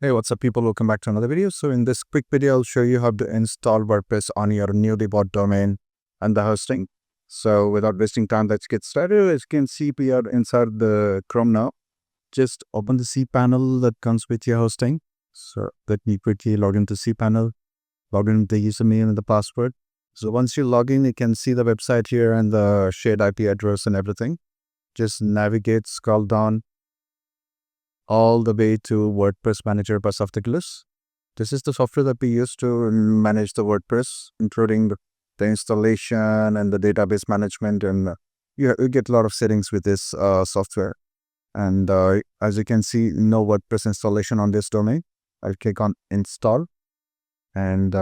Hey, what's up people? Welcome back to another video. So in this quick video, I'll show you how to install WordPress on your newly bought domain and the hosting. So without wasting time, let's get started. As you can see, we are inside the Chrome now. Just open the cPanel that comes with your hosting. So let me quickly log into cPanel, log in with the username and the password. So once you log in, you can see the website here and the shared IP address and everything. Just navigate, scroll down all the way to WordPress Manager by Softaculous. This is the software that we use to manage the WordPress, including the installation and the database management. And you get a lot of settings with this software. And as you can see, no WordPress installation on this domain. I'll click on install, and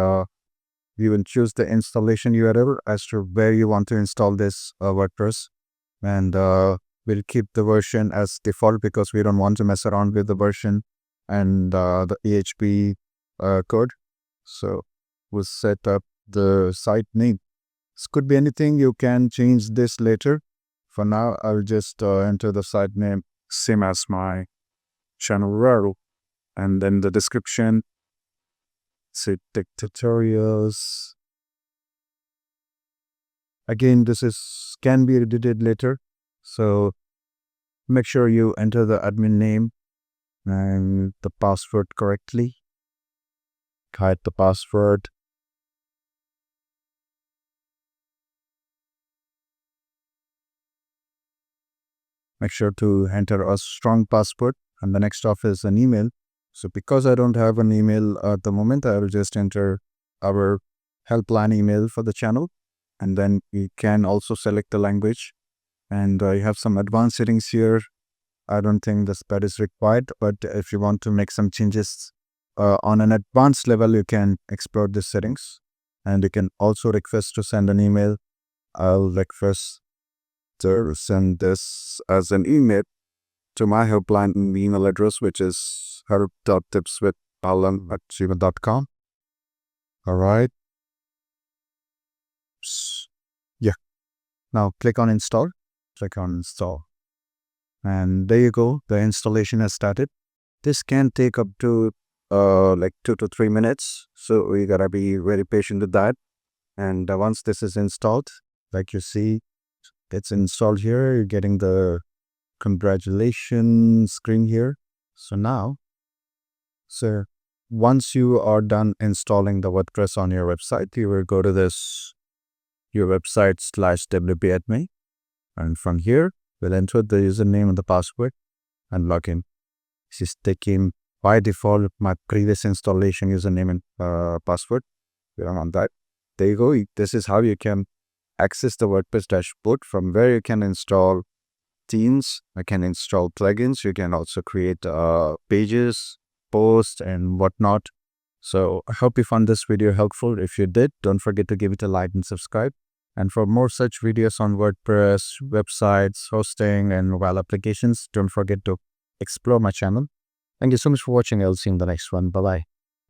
you will choose the installation URL as to where you want to install this WordPress. And we'll keep the version as default because we don't want to mess around with the version and the PHP code. So we'll set up the site name. This could be anything. You can change this later. For now, I'll just enter the site name same as my channel URL, and then the description. Say tech tutorials. Again, this can be edited later. So make sure you enter the admin name and the password correctly. Hide the password. Make sure to enter a strong password, and the next off is an email. So because I don't have an email at the moment, I will just enter our helpline email for the channel, and then you can also select the language. And I have some advanced settings here. I don't think that is required, but if you want to make some changes on an advanced level, you can explore the settings, and you can also request to send an email. I'll request to send this as an email to my helpline email address, which is help.tipswithpalan@gmail.com. All right. Yeah. Now click on install. Click on install. And there you go. The installation has started. This can take up to like 2 to 3 minutes. So we gotta be very patient with that. And once this is installed, like you see, it's installed here. You're getting the congratulations screen here. So now, once you are done installing the WordPress on your website, you will go to this your website /wp-admin, and from here we'll enter the username and the password and log in. This is taking by default my previous installation username and password. We don't want that. There you go. This is how you can access the WordPress dashboard, from where you can install themes, you can install plugins, you can also create pages, posts, and whatnot. So I hope you found this video helpful. If you did, don't forget to give it a like and subscribe. And for more such videos on WordPress, websites, hosting, and mobile applications, don't forget to explore my channel. Thank you so much for watching. I'll see you in the next one. Bye-bye.